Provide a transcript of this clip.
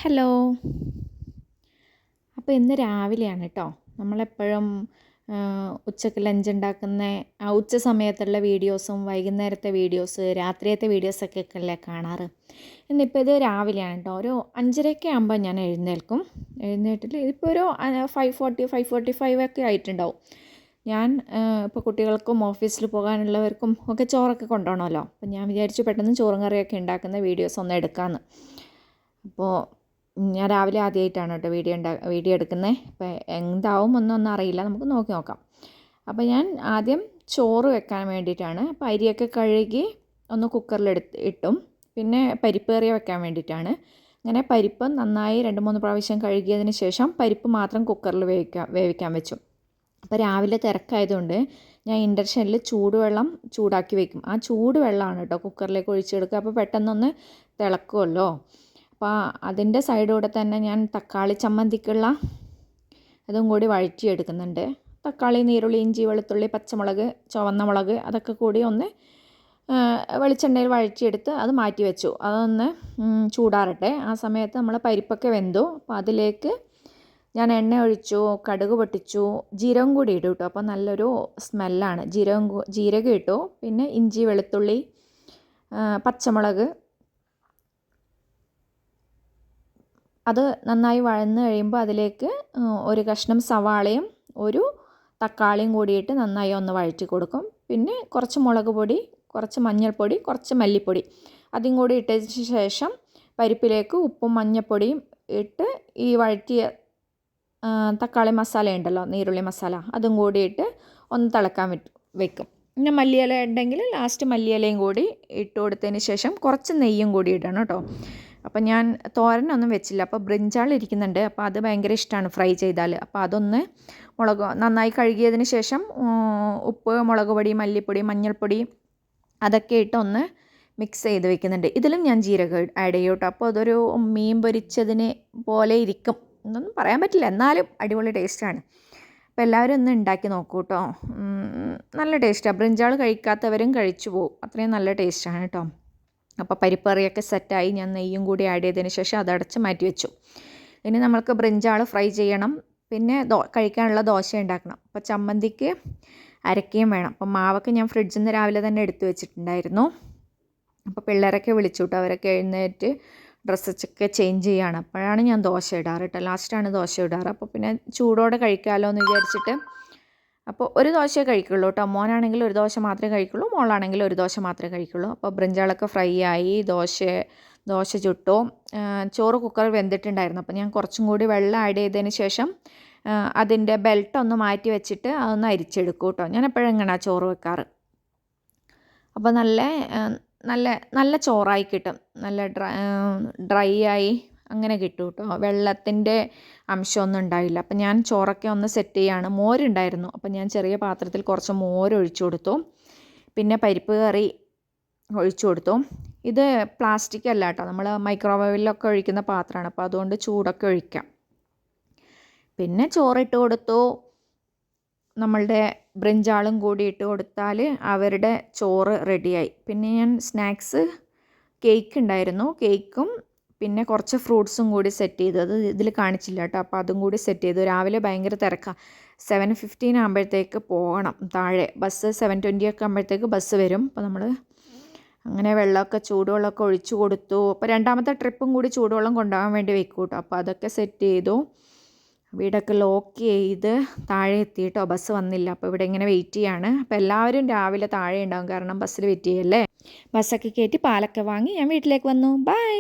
Hello. അപ്പോൾ ഇന്ന് രാവിലെയാണ് കേട്ടോ. നമ്മളെപ്പോഴും ഉച്ചയ്ക്ക് ലഞ്ച് ഉണ്ടാക്കുന്ന ഉച്ച സമയത്തുള്ള വീഡിയോസും വൈകുന്നേരത്തെ വീഡിയോസ് രാത്രിയത്തെ വീഡിയോസൊക്കെ അല്ലേ കാണാറ്. ഇന്നിപ്പോൾ ഇത് രാവിലെയാണ് കേട്ടോ. ഒരു 5:30 ആകുമ്പോൾ ഞാൻ എഴുന്നേറ്റിട്ട് ഇതിപ്പോൾ ഒരു 5:45 ഒക്കെ ആയിട്ടുണ്ടാവും. ഞാൻ ഇപ്പോൾ കുട്ടികൾക്കും ഓഫീസിൽ പോകാനുള്ളവർക്കും ഒക്കെ ചോറൊക്കെ കൊണ്ടുപോകണമല്ലോ. അപ്പോൾ ഞാൻ വിചാരിച്ചു പെട്ടെന്ന് ചോറും കറിയൊക്കെ ഉണ്ടാക്കുന്ന വീഡിയോസ് ഒന്ന് എടുക്കാമെന്ന്. അപ്പോൾ ഞാൻ രാവിലെ ആദ്യമായിട്ടാണ് കേട്ടോ വീഡിയോ എടുക്കുന്നത്. അപ്പോൾ എന്താവും ഒന്നും അറിയില്ല, നമുക്ക് നോക്കി നോക്കാം. അപ്പോൾ ഞാൻ ആദ്യം ചോറ് വെക്കാൻ വേണ്ടിയിട്ടാണ്. അപ്പോൾ അരിയൊക്കെ കഴുകി ഒന്ന് കുക്കറിൽ ഇട്ടും പിന്നെ പരിപ്പ് കറി വെക്കാൻ വേണ്ടിയിട്ടാണ്. അങ്ങനെ പരിപ്പ് നന്നായി 2-3 പ്രാവശ്യം കഴുകിയതിന് ശേഷം പരിപ്പ് മാത്രം കുക്കറിൽ വേവിക്കാൻ വെച്ചു. അപ്പോൾ രാവിലെ തിരക്കായതുകൊണ്ട് ഞാൻ ഇൻഡക്ഷനിൽ ചൂടുവെള്ളം ചൂടാക്കി വയ്ക്കും. ആ ചൂടുവെള്ളമാണ് കേട്ടോ കുക്കറിലേക്ക് ഒഴിച്ചെടുക്കുക. അപ്പോൾ പെട്ടെന്നൊന്ന് തിളക്കുമല്ലോ. അപ്പോൾ അതിൻ്റെ സൈഡിലൂടെ തന്നെ ഞാൻ തക്കാളി ചമ്മന്തിക്കുള്ള അതും കൂടി വഴറ്റിയെടുക്കുന്നുണ്ട്. തക്കാളി, നീരുള്ളി, ഇഞ്ചി, വെളുത്തുള്ളി, പച്ചമുളക്, ചുവന്ന മുളക് അതൊക്കെ കൂടി ഒന്ന് വെളിച്ചെണ്ണയിൽ വഴറ്റിയെടുത്ത് അത് മാറ്റി വെച്ചു. അതൊന്ന് ചൂടാറട്ടെ. ആ സമയത്ത് നമ്മൾ പരിപ്പൊക്കെ വെന്തു. അപ്പോൾ അതിലേക്ക് ഞാൻ എണ്ണ ഒഴിച്ചു, കടുക് പൊട്ടിച്ചു, ജീരകം കൂടി ഇട്ടു കേട്ടോ. അപ്പോൾ നല്ലൊരു സ്മെല്ലാണ്. ജീരകം ഇട്ടു. പിന്നെ ഇഞ്ചി, വെളുത്തുള്ളി, പച്ചമുളക് അത് നന്നായി വഴന്ന് കഴിയുമ്പോൾ അതിലേക്ക് ഒരു കഷ്ണം സവാളയും ഒരു തക്കാളിയും കൂടിയിട്ട് നന്നായി ഒന്ന് വഴറ്റി കൊടുക്കും. പിന്നെ കുറച്ച് മുളക് പൊടി, കുറച്ച് മഞ്ഞൾപ്പൊടി, കുറച്ച് മല്ലിപ്പൊടി അതും കൂടി ഇട്ടതിന് ശേഷം പരിപ്പിലേക്ക് ഉപ്പും മഞ്ഞൾപ്പൊടിയും ഇട്ട് ഈ വഴറ്റിയ തക്കാളി മസാല ഉണ്ടല്ലോ, നീരുള്ളി മസാല, അതും കൂടിയിട്ട് ഒന്ന് തിളക്കാൻ വെക്കും. പിന്നെ മല്ലിയില ഉണ്ടെങ്കിൽ ലാസ്റ്റ് മല്ലിയിലയും കൂടി ഇട്ട് കൊടുത്തതിന് ശേഷം കുറച്ച് നെയ്യും കൂടി ഇടണം കേട്ടോ. അപ്പോൾ ഞാൻ തോരനൊന്നും വെച്ചില്ല. അപ്പോൾ ബ്രിഞ്ചാൾ ഇരിക്കുന്നുണ്ട്. അപ്പോൾ അത് ഭയങ്കര ഇഷ്ടമാണ് ഫ്രൈ ചെയ്താൽ. അപ്പോൾ അതൊന്ന് നന്നായി കഴുകിയതിന് ശേഷം ഉപ്പ്, മുളക് പൊടി, മല്ലിപ്പൊടി, മഞ്ഞൾപ്പൊടി അതൊക്കെ ഇട്ട് ഒന്ന് മിക്സ് ചെയ്ത് വെക്കുന്നുണ്ട്. ഇതിലും ഞാൻ ജീരകം ആഡ് ചെയ്യും കേട്ടോ. അപ്പോൾ അതൊരു മീൻ പൊരിച്ചതിന് പോലെ ഇരിക്കും എന്നൊന്നും പറയാൻ പറ്റില്ല, എന്നാലും അടിപൊളി ടേസ്റ്റാണ്. അപ്പോൾ എല്ലാവരും ഒന്ന് ഉണ്ടാക്കി നോക്കൂ കേട്ടോ. നല്ല ടേസ്റ്റാണ്. ബ്രിഞ്ചാൾ കഴിക്കാത്തവരും കഴിച്ചു പോകും, അത്രയും നല്ല ടേസ്റ്റാണ് കേട്ടോ. അപ്പോൾ പരിപ്പ് കറിയൊക്കെ സെറ്റായി. ഞാൻ നെയ്യും കൂടി ആഡ് ചെയ്തതിന് ശേഷം അതടച്ച് മാറ്റി വെച്ചു. ഇനി നമ്മൾക്ക് ബ്രിഞ്ചാൾ ഫ്രൈ ചെയ്യണം. പിന്നെ കഴിക്കാനുള്ള ദോശ ഉണ്ടാക്കണം. അപ്പോൾ ചമ്മന്തിക്ക് അരക്കുകയും വേണം. അപ്പോൾ മാവൊക്കെ ഞാൻ ഫ്രിഡ്ജിൽ നിന്ന് രാവിലെ തന്നെ എടുത്തു വെച്ചിട്ടുണ്ടായിരുന്നു. അപ്പോൾ പിള്ളേരൊക്കെ വിളിച്ചു കേട്ടോ. അവരൊക്കെ എഴുന്നേറ്റ് ഡ്രസ്സൊക്കെ ചേഞ്ച് ചെയ്യുകയാണ്. അപ്പോഴാണ് ഞാൻ ദോശ ഇടാറ് കേട്ടോ. ലാസ്റ്റാണ് ദോശ ഇടാറ്. അപ്പോൾ പിന്നെ ചൂടോടെ കഴിക്കാമല്ലോ എന്ന് വിചാരിച്ചിട്ട് അപ്പോൾ ഒരു ദോശയെ കഴിക്കുള്ളൂ കേട്ടോ. മോനാണെങ്കിൽ ഒരു ദോശ മാത്രമേ കഴിക്കുള്ളൂ, മോളാണെങ്കിൽ ഒരു ദോശ മാത്രമേ കഴിക്കുള്ളൂ. അപ്പോൾ ബ്രിഞ്ചാളൊക്കെ ഫ്രൈ ആയി. ദോശ ചുട്ടു. ചോറ് കുക്കറിൽ വെന്തിട്ടുണ്ടായിരുന്നു. അപ്പോൾ ഞാൻ കുറച്ചും കൂടി വെള്ളം ആഡ് ചെയ്തതിന് ശേഷം അതിൻ്റെ ബെൽറ്റ് ഒന്ന് മാറ്റി വെച്ചിട്ട് അതൊന്ന് അരിച്ചെടുക്കും കേട്ടോ. ഞാൻ എപ്പോഴും ഇങ്ങനെയാണ് ചോറ് വെക്കാറ്. അപ്പോൾ നല്ല ചോറായി കിട്ടും. നല്ല ഡ്രൈ ആയി അങ്ങനെ കിട്ടും കേട്ടോ. വെള്ളത്തിൻ്റെ അംശമൊന്നും ഉണ്ടാവില്ല. അപ്പം ഞാൻ ചോറൊക്കെ ഒന്ന് സെറ്റ് ചെയ്യാണ്. മോരുണ്ടായിരുന്നു. അപ്പം ഞാൻ ചെറിയ പാത്രത്തിൽ കുറച്ച് മോര് ഒഴിച്ചു കൊടുത്തു. പിന്നെ പരിപ്പ് കറി ഒഴിച്ചു കൊടുത്തു. ഇത് പ്ലാസ്റ്റിക് അല്ല കേട്ടോ, നമ്മൾ മൈക്രോവേവിലൊക്കെ ഒഴിക്കുന്ന പാത്രമാണ്. അപ്പോൾ അതുകൊണ്ട് ചൂടൊക്കെ ഒഴിക്കാം. പിന്നെ ചോറിട്ട് കൊടുത്തു. നമ്മളുടെ ബ്രിഞ്ചാളും കൂടി ഇട്ട് കൊടുത്താൽ അവരുടെ ചോറ് റെഡിയായി. പിന്നെ ഞാൻ സ്നാക്സ് കേക്ക് ഉണ്ടായിരുന്നു. കേക്കും പിന്നെ കുറച്ച് ഫ്രൂട്ട്സും കൂടി സെറ്റ് ചെയ്തു. അത് ഇതിൽ കാണിച്ചില്ല കേട്ടോ. അപ്പോൾ അതും കൂടി സെറ്റ് ചെയ്തു. രാവിലെ ഭയങ്കര തിരക്കാണ്. 7:15 ആകുമ്പോഴത്തേക്ക് പോകണം താഴെ. ബസ് 7:20 ഒക്കെ ആകുമ്പോഴത്തേക്ക് ബസ് വരും. അപ്പോൾ നമ്മൾ അങ്ങനെ ചൂടുവെള്ളമൊക്കെ ഒഴിച്ചു കൊടുത്തു. അപ്പോൾ രണ്ടാമത്തെ ട്രിപ്പും കൂടി ചൂടുവെള്ളം കൊണ്ടുപോകാൻ വേണ്ടി വെക്കും കേട്ടോ. അപ്പോൾ അതൊക്കെ സെറ്റ് ചെയ്തു. വീടൊക്കെ ലോക്ക് ചെയ്ത് താഴെ എത്തി കേട്ടോ. ബസ് വന്നില്ല. അപ്പോൾ ഇവിടെ ഇങ്ങനെ വെയിറ്റ് ചെയ്യാണ്. അപ്പോൾ എല്ലാവരും രാവിലെ താഴെ ഉണ്ടാകും, കാരണം ബസ്സിൽ വെയിറ്റ് ചെയ്യല്ലേ. ബസ്സൊക്കെ കയറ്റി പാലൊക്കെ വാങ്ങി ഞാൻ വീട്ടിലേക്ക് വന്നു. ബൈ.